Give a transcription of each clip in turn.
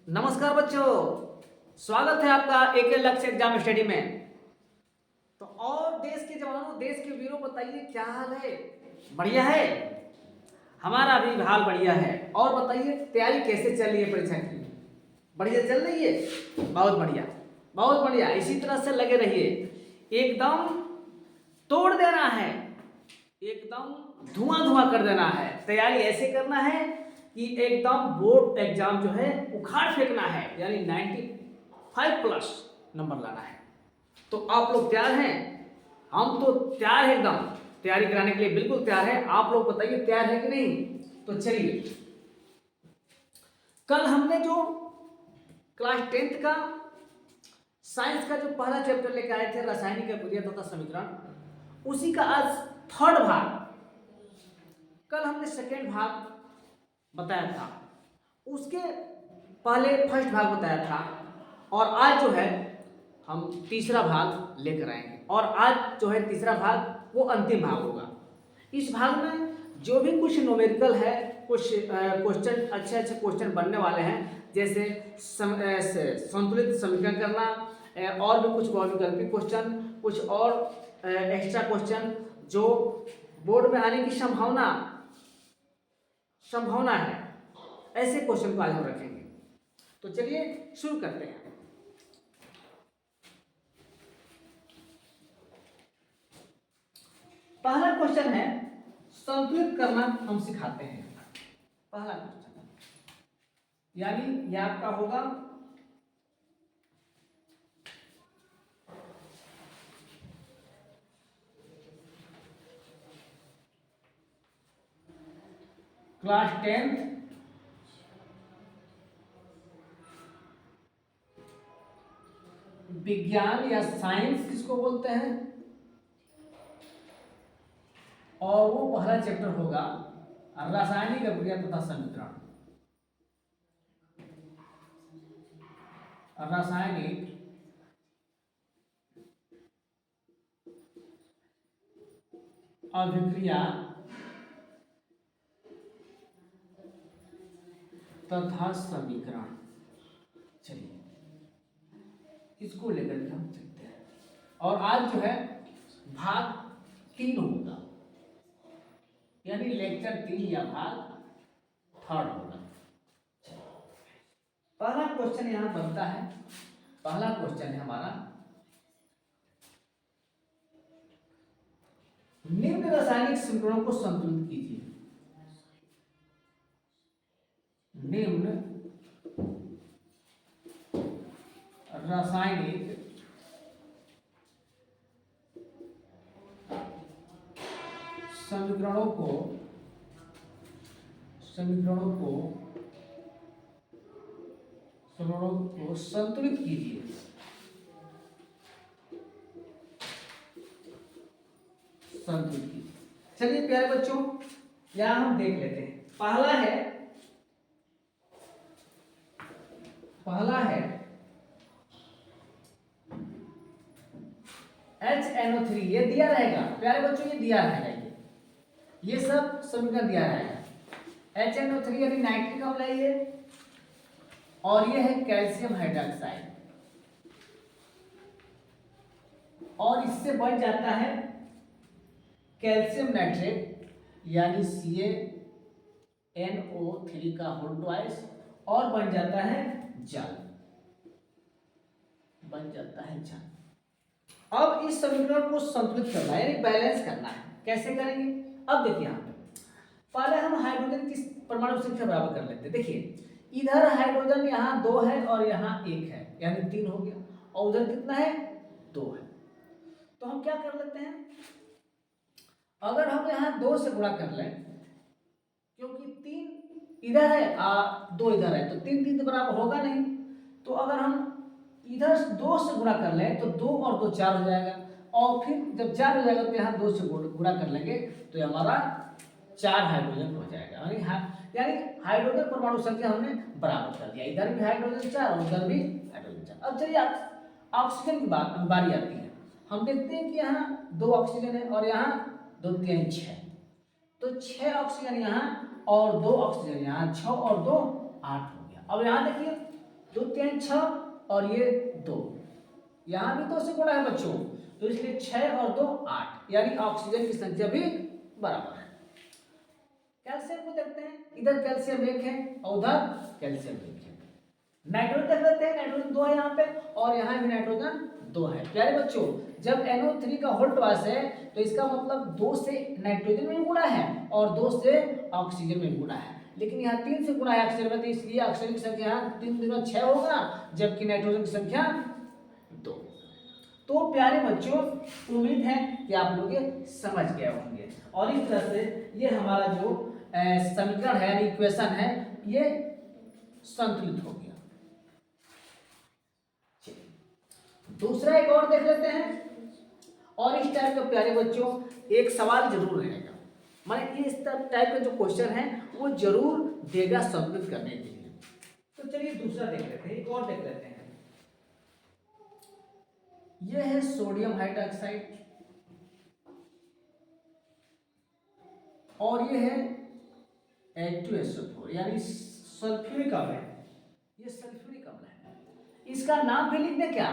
नमस्कार बच्चों, स्वागत है आपका एक लक्ष्य एग्जाम स्टडी में। तो और देश के जवानों, देश के वीरों, बताइए क्या हाल है? बढ़िया है? हमारा भी हाल बढ़िया है। और बताइए तैयारी कैसे चल रही है परीक्षा की? बढ़िया चल रही है? बहुत बढ़िया, बहुत बढ़िया। इसी तरह से लगे रहिए। एकदम तोड़ देना है, एकदम धुआं धुआं कर देना है। तैयारी ऐसे करना है कि एकदम बोर्ड एग्जाम जो है उखाड़ फेंकना है, यानी 95 प्लस नंबर लाना है। तो आप लोग तैयार हैं? हम तो तैयार हैं, एकदम तैयारी कराने के लिए बिल्कुल तैयार है। आप लोग बताइए तैयार है कि नहीं? तो चलिए, कल हमने जो क्लास 10th का साइंस का जो पहला चैप्टर लेकर आए थे, रासायनिक अभिक्रिया तथा समीकरण, उसी का आज थर्ड भाग, कल हमने सेकेंड भाग बताया था, उसके पहले फर्स्ट भाग बताया था, और आज जो है हम तीसरा भाग लेकर आएंगे। और आज जो है तीसरा भाग वो अंतिम भाग होगा। इस भाग में जो भी कुछ न्यूमेरिकल है, कुछ क्वेश्चन अच्छे अच्छे क्वेश्चन बनने वाले हैं, जैसे संतुलित समीकरण करना, और भी कुछ बहुविकल्पी क्वेश्चन, कुछ और एक्स्ट्रा क्वेश्चन जो बोर्ड में आने की संभावना है, ऐसे क्वेश्चन को आज हम रखेंगे। तो चलिए शुरू करते हैं। पहला क्वेश्चन है, संतुलित करना हम सिखाते हैं। पहला क्वेश्चन यानी यह आपका होगा क्लास 10th विज्ञान या साइंस किसको बोलते हैं, और वो पहला चैप्टर होगा रासायनिक अभिक्रिया तथा समीकरण। रासायनिक अभिक्रिया तथा समीकरण। चलिए इसको लेकर के हम चलते हैं। और आज जो है भाग 3 होगा, यानी लेक्चर 3 या भाग 3 होगा। पहला क्वेश्चन यहां बनता है, पहला क्वेश्चन है हमारा, निम्न रासायनिक समीकरणों को संतुलित कीजिए। निम्न रासायनिक समीकरणों को संतुलित कीजिए। संतुलित कीजिए। चलिए प्यारे बच्चों, यहां हम देख लेते हैं। पहला है HNO3, ये दिया रहेगा प्यारे बच्चों, ये दिया रहेगा, ये सब समीकरण दिया रहेगा। HNO3 यानी नाइट्रिक अम्ल है ये, और ये है कैल्शियम हाइड्रोक्साइड, और इससे बन जाता है कैल्शियम नाइट्रेट यानी CaNO3 का होल ट्वाइस, और बन जाता है जल, अब इस समीकरण को संतुलित करना है, यानी बैलेंस करना है। कैसे करेंगे? अब देखिए, यहाँ पे पहले हम हाइड्रोजन की परमाणु संख्या बराबर कर लेते हैं। देखिए इधर हाइड्रोजन यहाँ 2 है और यहाँ 1 है, यानी 3 हो गया, और उधर कितना है? 2 है। तो हम क्या कर लेते हैं, अगर हम यहाँ 2 से गुणा कर लें, क्योंकि 3 इधर है 2 इधर है, तो 3 3 तो बराबर होगा नहीं। तो अगर हम इधर 2 से गुणा कर लें तो 2 और 2 4 हो जाएगा, और फिर जब 4 हो जाएगा तो यहाँ 2 से गुणा कर लेंगे तो हमारा 4 हाइड्रोजन हो जाएगा। यानी हाइड्रोजन परमाणु संख्या हमने बराबर कर दिया, इधर भी हाइड्रोजन 4 और उधर भी हाइड्रोजन 4। अब चलिए ऑक्सीजन की बारी आती है। हम देखते हैं कि यहाँ 2 ऑक्सीजन है और यहाँ 2 3 6, तो 6 ऑक्सीजन यहाँ और 2 ऑक्सीजन यहाँ, 6 और 2 8 हो गया। अब यहाँ देखिए 2 3 6 और ये 2, यहाँ भी 2 से गुणा है बच्चों, तो इसलिए 6 और 2 8, यानी ऑक्सीजन की संख्या भी बराबर है। कैल्शियम को देखते हैं, इधर कैल्शियम 1 है और उधर कैल्शियम 1 है। नाइट्रोजन देख लेते हैं, नाइट्रोजन 2 है यहाँ पे और यहाँ भी नाइट्रोजन 2 है। प्यारे बच्चों, जब NO3 का होल ट्वाइस है तो इसका मतलब 2 से नाइट्रोजन में गुणा है और 2 से ऑक्सीजन में गुणा है, लेकिन यहाँ 3 से गुणा है ऑक्सीजन में, तो इसलिए ऑक्सीजन की संख्या यहाँ 3 दूना 6 होगा, जबकि नाइट्रोजन की संख्या 2। तो प्यारे बच्चों, उम्मीद है कि आप लोग ये समझ गए होंगे और इस तरह से ये हमारा जो समीकरण है यानी इक्वेशन है ये संतुलित हो गया। दूसरा एक और देख लेते हैं, और इस टाइप का प्यारे बच्चों एक सवाल जरूर रहेगा, माने इस टाइप का जो क्वेश्चन है वो जरूर देगा संतुलित करने के लिए। तो चलिए दूसरा देख लेते हैं, एक और देख लेते हैं। यह है सोडियम हाइड्रोक्साइड और ये है H2SO4 यानी सल्फ्यूरिक अम्ल है, ये सल्फ्यूरिक अम्ल है। इसका नाम भी लिख दें क्या?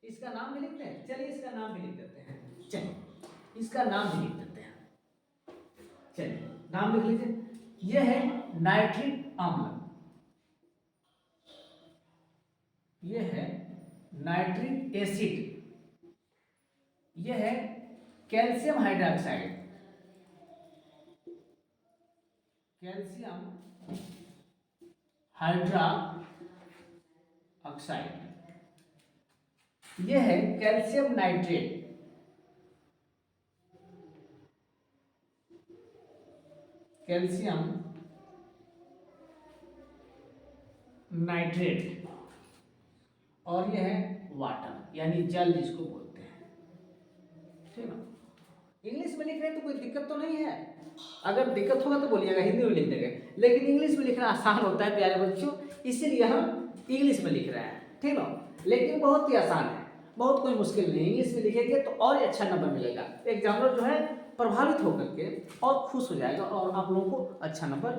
इसका नाम भी लिखते हैं, चलिए इसका नाम भी लिख देते हैं, चलिए इसका नाम भी लिख देते हैं, चलिए नाम लिख लीजिए। यह है नाइट्रिक अम्ल, यह है नाइट्रिक एसिड, यह है calcium hydroxide, calcium hydra oxide, यह है कैल्शियम नाइट्रेट, कैल्शियम नाइट्रेट, और यह है वाटर यानी जल जिसको बोलते हैं, ठीक है। इंग्लिश में लिख रहे हैं तो कोई दिक्कत तो नहीं है, अगर दिक्कत होगा तो बोलिएगा, हिंदी में लिख देंगे, लेकिन इंग्लिश में लिखना आसान होता है प्यारे बच्चों, इसीलिए हम इंग्लिश में लिख रहे हैं, ठीक है। लेकिन बहुत ही आसान है, बहुत कोई मुश्किल नहीं, इंग्लिश में लिखेंगे तो और ही अच्छा नंबर मिलेगा, एग्जामिनर जो है प्रभावित होकर के और खुश हो जाएगा और आप लोगों को अच्छा नंबर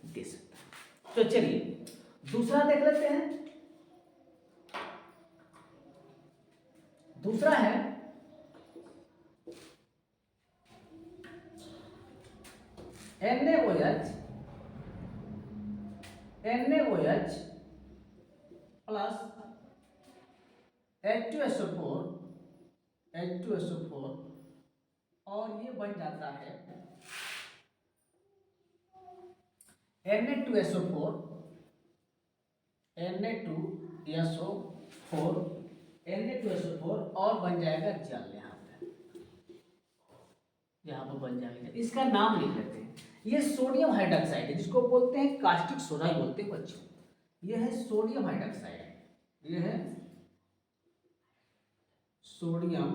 दे सकता है। तो चलिए दूसरा देख लेते हैं। दूसरा है NaOH प्लस H2SO4 और ये बन जाता है Na2SO4 और बन जाएगा जल, यहाँ पर बन जाएगा। इसका नाम लिख लेते हैं, ये सोडियम हाइड्रोक्साइड है जिसको बोलते हैं कास्टिक सोडा ही बोलते हैं बच्चों, ये है सोडियम हाइड्रोक्साइड, ये है सोडियम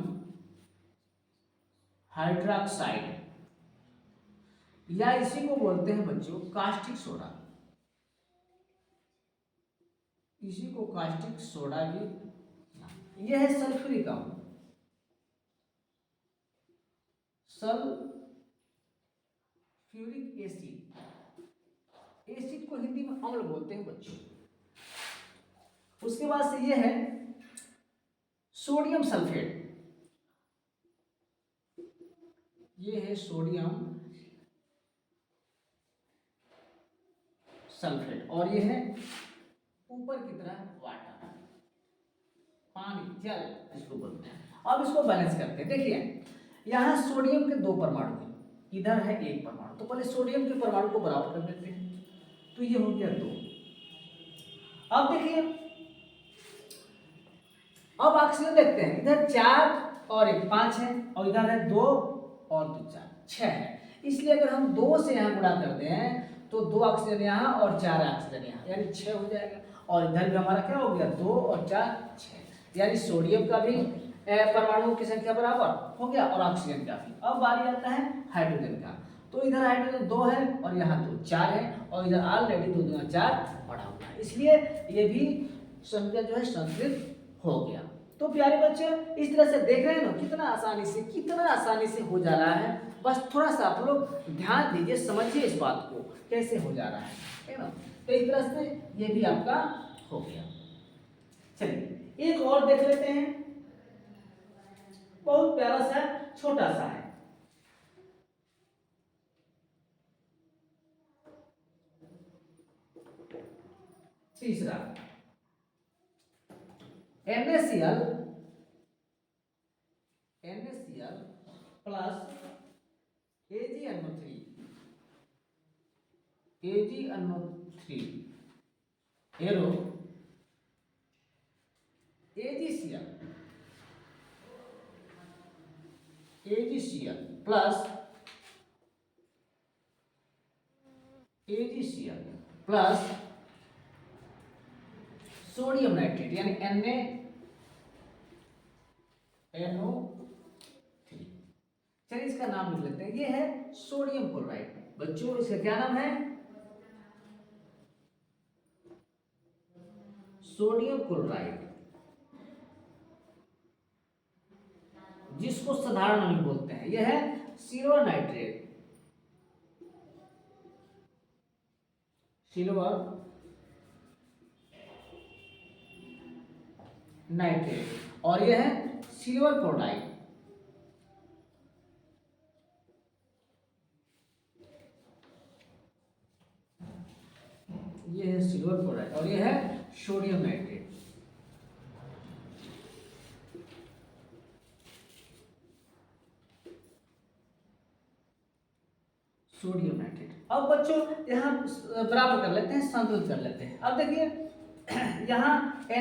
हाइड्रोक्साइड या इसी को बोलते हैं बच्चों कास्टिक सोडा, इसी को कास्टिक सोडा भी, यह है सल्फ्यूरिक अम्ल, सल्फ्यूरिक एसिड, एसिड को हिंदी में अम्ल बोलते हैं बच्चों। उसके बाद से यह है सोडियम सल्फेट, ये है सोडियम सल्फेट और ये है ऊपर की तरह वाटर, पानी, जल इसको बोलते हैं। अब इसको बैलेंस करते हैं, देखिए यहाँ सोडियम के 2 परमाणु हैं, इधर है 1 परमाणु, तो पहले सोडियम के परमाणु को बराबर कर देते हैं, तो ये हो गया 2। अब देखिए, अब ऑक्सीजन देखते हैं, इधर 4 और 1 5 है और इधर है 2 और 2 4 6 है, इसलिए अगर हम 2 से यहाँ गुणा कर दें तो 2 ऑक्सीजन यहाँ और 4 ऑक्सीजन यहाँ, यानी 6 हो जाएगा, और इधर भी हमारा क्या हो गया 2 और 4 6, यानी सोडियम का भी परमाणुओं की संख्या बराबर हो गया और ऑक्सीजन का भी। अब बारी आता है हाइड्रोजन का, तो इधर हाइड्रोजन 2 है और यहाँ 2 4 है और इधर ऑलरेडी 2 2 4 बढ़ा हुआ है, इसलिए ये भी संख्या जो है संतुलित हो गया। तो प्यारे बच्चे इस तरह से देख रहे हैं ना कितना आसानी से हो जा रहा है, बस थोड़ा सा आप लोग ध्यान दीजिए, समझिए इस बात को कैसे हो जा रहा है ना। तो इस तरह से ये भी आपका हो गया। चलिए एक और देख लेते हैं, बहुत प्यारा सा छोटा सा है। तीसरा NaCl plus AgNO3 arrow AgCl plus sodium nitrate यानी NaNO3। चलिए इसका नाम लिख लेते हैं, ये है सोडियम क्लोराइड। बच्चों इसका क्या नाम है? सोडियम क्लोराइड, जिसको साधारण नाम बोलते हैं। यह है सिल्वर नाइट्रेट, और यह है सिल्वर क्लोराइड। ये है सिल्वर क्लोराइड और ये है सोडियम नाइट्रेट। Sodium nitrate. अब बच्चों यहाँ बराबर कर लेते हैं, संतुलित कर लेते हैं। अब देखिए यहाँ Na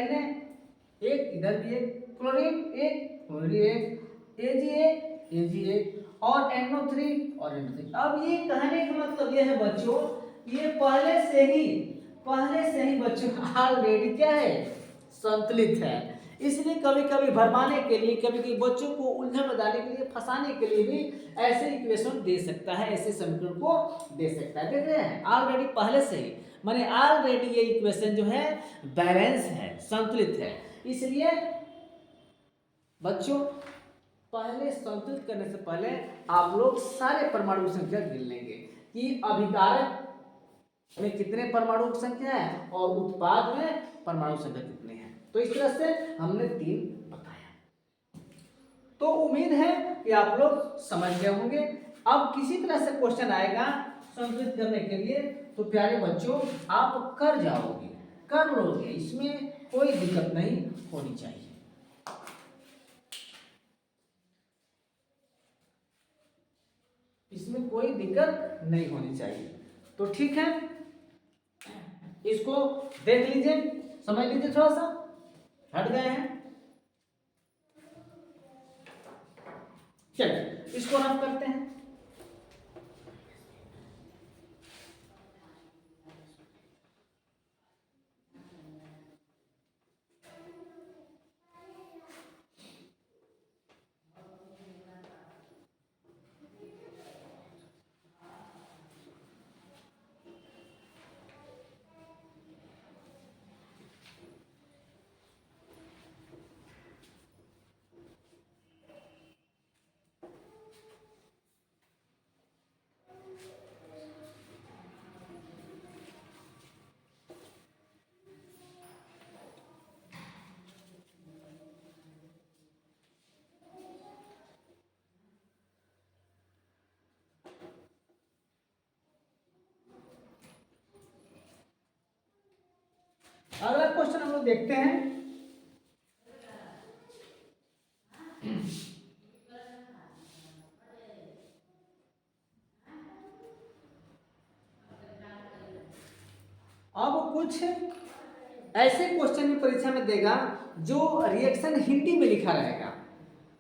एक, इधर भी एक, क्लोरीन एक, Ag और NO3 और NO3। अब ये कहने का मतलब ये है बच्चों, ये पहले से ही बच्चों ऑलरेडी क्या है? संतुलित है। इसलिए कभी कभी भरमाने के लिए, कभी कभी बच्चों को उलझन में डालने के लिए, फंसाने के लिए भी ऐसे इक्वेशन दे सकता है, ऐसे समीकरण को दे सकता है। देख रहे हैं ऑलरेडी पहले से ही, माने ऑलरेडी ये इक्वेशन जो है बैलेंस है, संतुलित है। इसलिए बच्चों पहले संतुलित करने से पहले आप लोग सारे परमाणु संख्या गिन लेंगे कि अभिकारक में कितने परमाणु की संख्या है और उत्पाद में परमाणु संख्या कितने हैं। तो इस तरह से हमने 3 बताया। तो उम्मीद है कि आप लोग समझ गए होंगे। अब किसी तरह से क्वेश्चन आएगा संतुलित करने के लिए, तो प्यारे बच्चों आप कर जाओगे, कर लोगे, इसमें कोई दिक्कत नहीं होनी चाहिए। इसमें कोई दिक्कत नहीं होनी चाहिए। तो ठीक है, इसको देख लीजिए, समझ लीजिए, थोड़ा सा हट गए हैं। चलिए इसको रफ करते हैं। अगला क्वेश्चन हम लोग देखते हैं। अब कुछ ऐसे क्वेश्चन भी परीक्षा में देगा जो रिएक्शन हिंदी में लिखा रहेगा,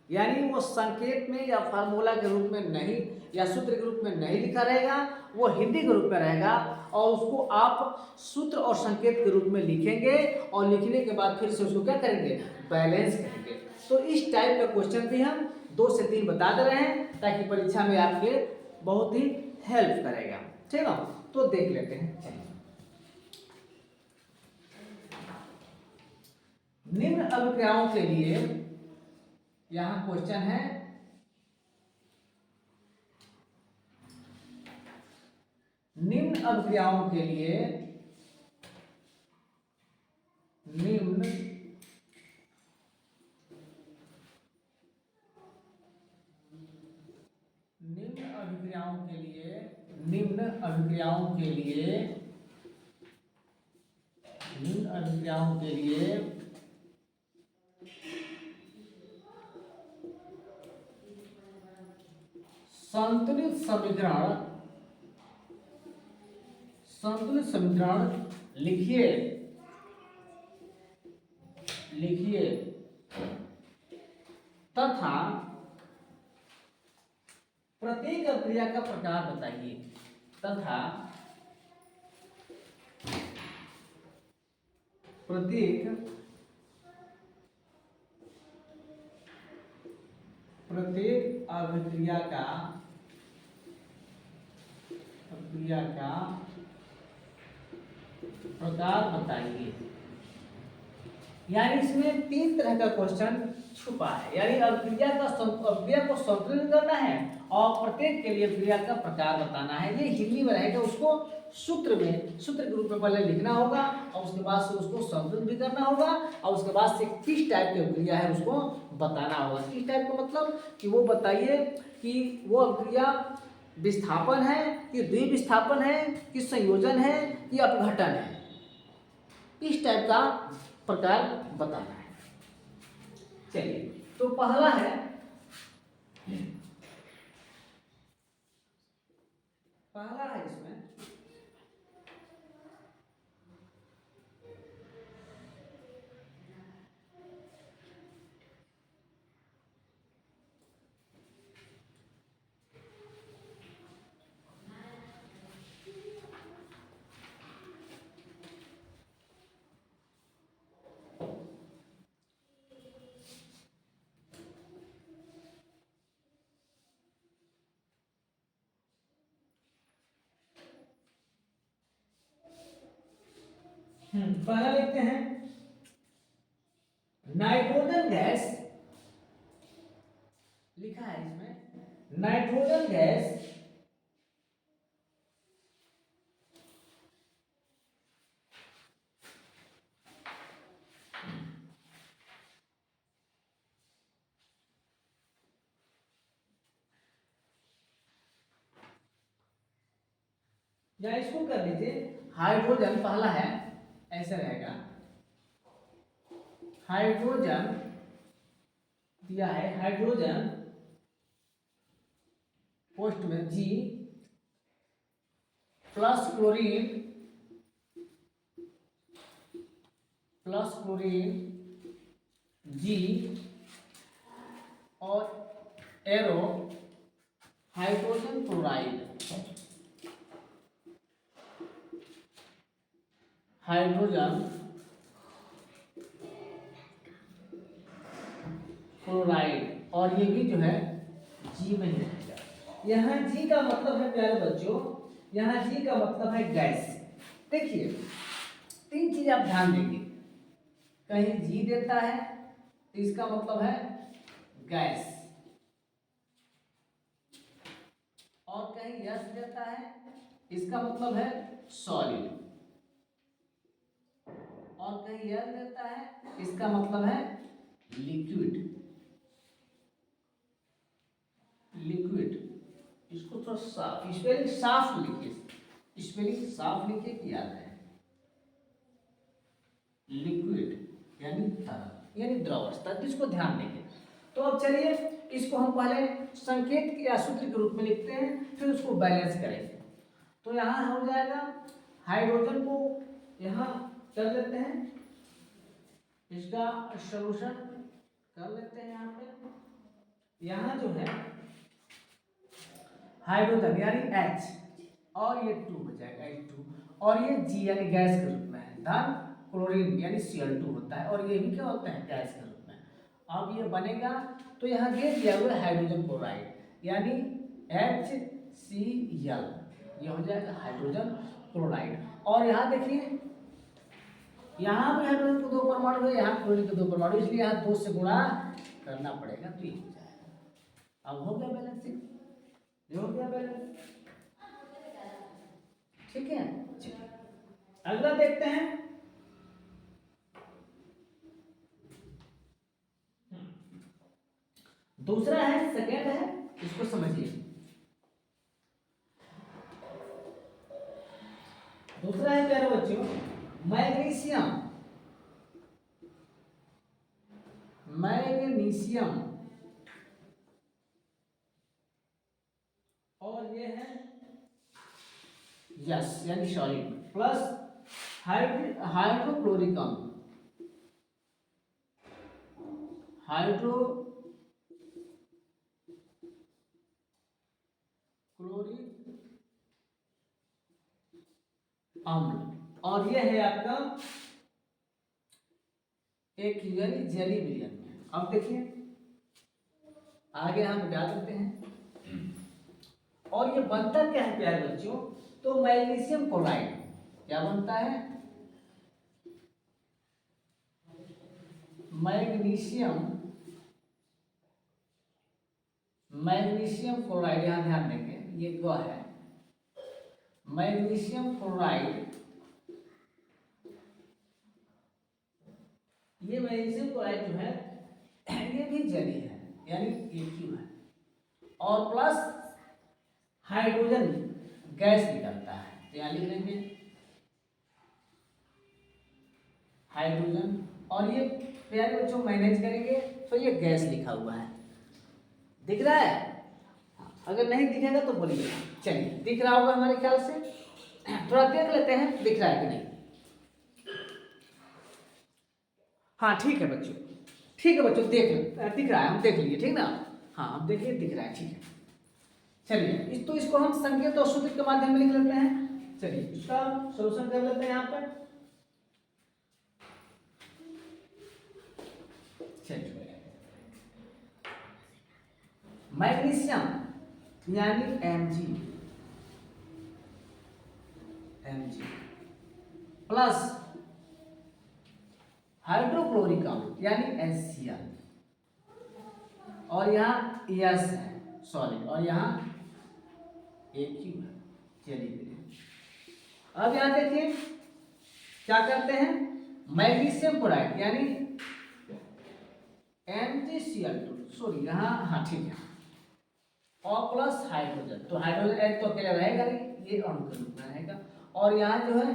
यानी वो संकेत में या फार्मूला के रूप में नहीं या सूत्र के रूप में नहीं लिखा रहेगा, वो हिंदी के रूप में रहेगा और उसको आप सूत्र और संकेत के रूप में लिखेंगे और लिखने के बाद फिर से उसको क्या करेंगे? बैलेंस करेंगे। तो इस टाइप का क्वेश्चन भी हम 2 से 3 बता दे रहे हैं ताकि परीक्षा में आपके बहुत ही हेल्प करेगा। ठीक है, तो देख लेते हैं। चलिए, निम्न अभिक्रियाओं के लिए यहां क्वेश्चन है, निम्न अभिक्रियाओं के लिए अभिक्रियाओं के लिए संतुलित समीकरण लिखिए तथा प्रत्येक अभिक्रिया का प्रकार बताइए तथा प्रत्येक अभिक्रिया का प्रकार बताइए। यानी इसमें 3 तरह का क्वेश्चन छुपा है। यानी अभिक्रिया को संतुलित करना है और प्रत्येक के लिए अभिक्रिया का प्रकार बताना है। ये हिंदी में रहेगा, उसको सूत्र के रूप में पहले लिखना होगा और उसके बाद से उसको संतुलित भी करना होगा और उसके बाद से किस टाइप की अभिक्रिया है उसको बताना होगा। किस टाइप का मतलब कि वो बताइए कि वो अभिक्रिया विस्थापन है कि द्विविस्थापन है कि संयोजन है कि अपघटन है, इस टाइप का प्रकार बताना है। चलिए, तो पहला है इसमें पहला लिखते हैं नाइट्रोजन गैस। लिखा है इसमें नाइट्रोजन गैस या इसको कर लीजिए हाइड्रोजन। पहला है ऐसा रहेगा, हाइड्रोजन दिया है, हाइड्रोजन पोस्ट में जी प्लस क्लोरीन जी और एरो हाइड्रोजन क्लोराइड, और ये भी जो है जी में ही रहेगा। यहाँ जी का मतलब है प्यारे बच्चों, यहाँ जी का मतलब है गैस। देखिए 3 चीज आप ध्यान देंगे, कहीं जी देता है तो इसका मतलब है गैस, और कहीं यस देता है इसका मतलब है सॉलिड, और कहीं यल देता है इसका मतलब है लिक्विड। इसको थोड़ा साफ स्पेलिंग साफ लिखिए, स्पेलिंग साफ लिखिए कि याद है। लिक्विड यानी तरल यानी द्रव अवस्था, जिसको ध्यान देंगे। तो अब चलिए इसको हम पहले संकेत या सूत्र के रूप में लिखते हैं, फिर उसको बैलेंस करेंगे। तो यहाँ हो जाएगा हाइड्रोजन को यहाँ कर लेते हैं, इसका सॉल्यूशन कर लेते हैं। यहाँ पे यहाँ जो है हाइड्रोजन यानी H और ये 2 हो जाएगा H2, और ये G यानी गैस के रूप में है, धन क्लोरीन यानी Cl2 होता है, और ये भी क्या होता है गैस के रूप में। अब ये बनेगा तो यहाँ दे दिया हुआ हाइड्रोजन क्लोराइड यानी HCl, ये हो जाएगा हाइड्रोजन क्लोराइड। और यहाँ देखिए यहाँ भी हाइड्रोजन के 2 परमाणु है, यहाँ क्लोरीन के 2 परमाणु, इसलिए यहाँ 2 से गुणा करना पड़ेगा, तो ये हो जाएगा। अब हो गया बैलेंसिंग, ये हो गया बैलेंस। ठीक है, अगला देखते हैं। दूसरा है, सेकेंड है, इसको समझिए। दूसरा है प्यारे बच्चों मैग्नीशियम। मैग्नीशियम और ये है यस यानी सॉलिड प्लस हाइड्रोक्लोरिकम। हाइड्रोक्लोरिक अम्ल और ये है आपका एक यानी जेली विलियन। अब देखिए आगे हम डाल देते हैं और ये बनता क्या है प्यारे बच्चों, तो मैग्नीशियम क्लोराइड क्या बनता है, मैग्नीशियम क्लोराइड, यहां ध्यान देंगे ये ग है मैग्नीशियम क्लोराइड। ये मैग्नीशियम क्लोराइड जो है ये भी जली है यानी AQ है और प्लस हाइड्रोजन गैस निकलता है, तो यहाँ लिख लेंगे हाइड्रोजन। और ये प्यारे बच्चों मैनेज करेंगे तो ये गैस लिखा हुआ है, दिख रहा है? अगर नहीं दिखेगा तो बोलिए। चलिए दिख रहा होगा हमारे ख्याल से, थोड़ा देख लेते हैं दिख रहा है कि नहीं। हाँ ठीक है बच्चों, ठीक है बच्चों, दिख रहा है, हम देख लिए, ठीक ना? हाँ हम देखिए दिख रहा है, ठीक है। चलिए इसको हम संकेत और सूत्र के माध्यम में लिख लेते हैं। चलिए इसका सॉल्यूशन कर लेते हैं यहाँ पर। चलिए मैग्नीशियम यानी Mg प्लस हाइड्रोक्लोरिक अम्ल यानी HCl और यहाँ यस है सॉलिड और यहाँ AQ है। चलिए अब यहाँ देखिए क्या करते हैं, मैग्नीशियम क्लोराइड यानी MgCl2 सॉरी यहाँ हाँ ठीक है और प्लस हाइड्रोजन, तो हाइड्रोजन एच तो अकेला रहेगा नहीं, ये अणु के रूप में रहेगा और यहाँ जो है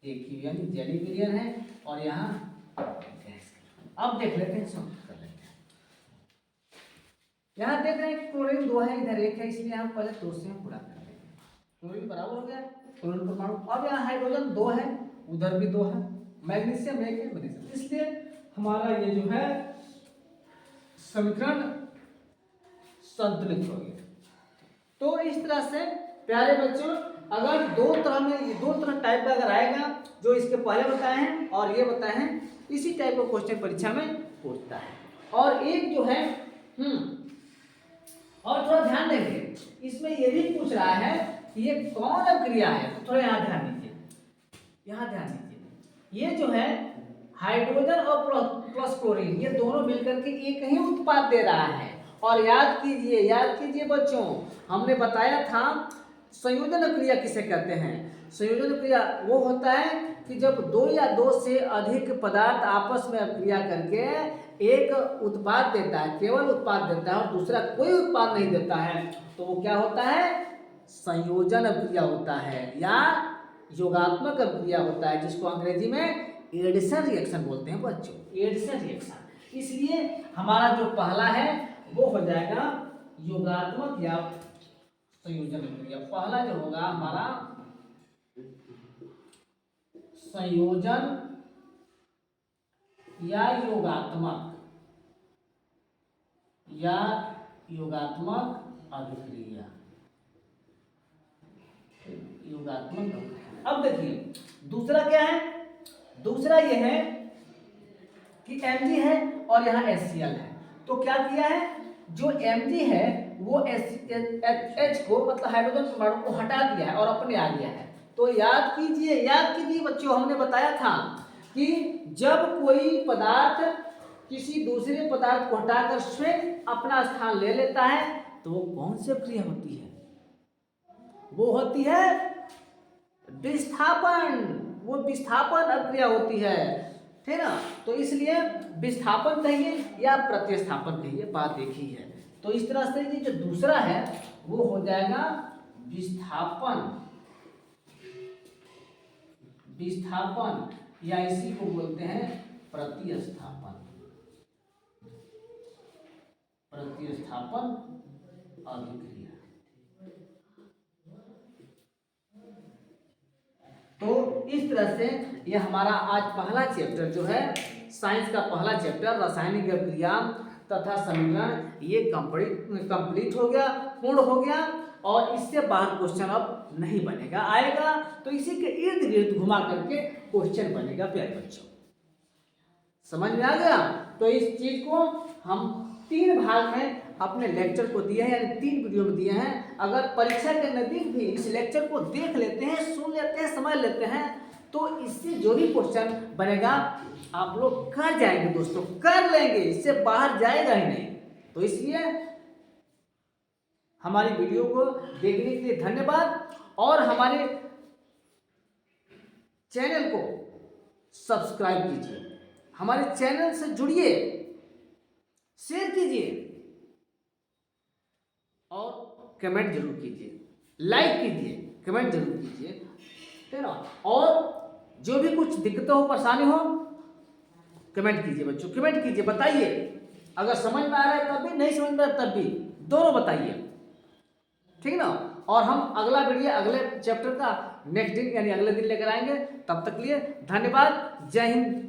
AQ यानी जेली विलियन है और यहाँ गैस। अब देख लेते हैं, समाप्त कर लेते हैं। यहाँ देख रहे हैं क्लोरीन 2 है, इधर 1 है, इसलिए हम पहले 2 से गुणा कर लेंगे। क्लोरीन बराबर हो गया क्लोरीन परमाणु। अब यहाँ हाइड्रोजन 2 है, उधर भी 2 है, मैग्नीशियम 1 है, मैग्नीशियम, इसलिए हमारा ये जो है समीकरण संतुलित हो गया। तो इस तरह से प्यारे बच्चों अगर दो तरह टाइप का अगर आएगा, जो इसके पहले बताए हैं और ये बताए हैं, इसी टाइप का क्वेश्चन परीक्षा में पूछता है। और एक जो है और थोड़ा ध्यान देंगे, इसमें ये भी पूछ रहा है कि ये कौन अभिक्रिया है, तो थोड़ा यहाँ ध्यान दीजिए, ये जो है हाइड्रोजन और प्लस क्लोरीन ये दोनों मिलकर के एक ही उत्पाद दे रहा है। और याद कीजिए बच्चों, हमने बताया था संयोजन क्रिया किसे कहते हैं। संयोजन क्रिया वो होता है कि जब 2 या 2 से अधिक पदार्थ आपस में क्रिया करके एक उत्पाद देता है, केवल उत्पाद देता है और दूसरा कोई उत्पाद नहीं देता है, तो वो क्या होता है, संयोजन अभिक्रिया होता है या योगात्मक अभिक्रिया होता है, जिसको अंग्रेजी में एडिशन रिएक्शन बोलते हैं बच्चों, एडिशन रिएक्शन। इसलिए हमारा जो पहला है वो हो जाएगा योगात्मक या संयोजन अभिक्रिया। पहला जो होगा हमारा संयोजन या योगात्मक अभिक्रिया। अब देखिए दूसरा क्या है, दूसरा ये है कि Mg है और यहाँ HCl है, तो क्या किया है, जो Mg है वो H को मतलब हाइड्रोजन परमाणु को हटा दिया है और अपने आ गया है। तो याद कीजिए बच्चों, हमने बताया था कि जब कोई पदार्थ किसी दूसरे पदार्थ को हटाकर स्वयं अपना स्थान ले लेता है तो वो कौन सी क्रिया होती है, वो होती है विस्थापन, वो विस्थापन अभिक्रिया होती है, ठीक ना? तो इसलिए विस्थापन कहिए या प्रतिस्थापन कहिए, बात एक ही है। तो इस तरह से ये जो दूसरा है वो हो जाएगा विस्थापन विस्थापन या इसी को बोलते हैं प्रतिस्थापन। प्रतिस्थापन अभिक्रिया। तो इस तरह से ये हमारा आज पहला चैप्टर जो है साइंस का पहला चैप्टर रासायनिक अभिक्रिया तथा समीकरण ये कंप्लीट हो गया, पूर्ण हो गया। और इससे बाहर क्वेश्चन अब नहीं बनेगा, आएगा तो इसी के इर्द गिर्द घुमा करके क्वेश्चन बनेगा प्यारे बच्चों। समझ में आ गया? तो इस चीज को हम 3 भाग में अपने लेक्चर को दिए हैं, यानी 3 वीडियो में दिए हैं। अगर परीक्षा के नजदीक भी इस लेक्चर को देख लेते हैं, सुन लेते हैं, समझ लेते हैं, तो इससे जो भी क्वेश्चन बनेगा आप लोग कर जाएंगे दोस्तों, कर लेंगे, इससे बाहर जाएगा ही नहीं। तो इसलिए हमारी वीडियो को देखने के लिए धन्यवाद और हमारे चैनल को सब्सक्राइब कीजिए, हमारे चैनल से जुड़िए, शेयर कीजिए और कमेंट जरूर कीजिए, लाइक कीजिए, कमेंट जरूर कीजिए, ठीक ना। और जो भी कुछ दिक्कतें हो, परेशानी हो, कमेंट कीजिए बच्चों, कमेंट कीजिए, बताइए। अगर समझ में आ रहा है तब भी, नहीं समझ में आ रहा तब भी, दोनों बताइए, ठीक ना। और हम अगला वीडियो अगले चैप्टर का नेक्स्ट दिन यानी अगले दिन लेकर आएंगे। तब तक लिए धन्यवाद। जय हिंद।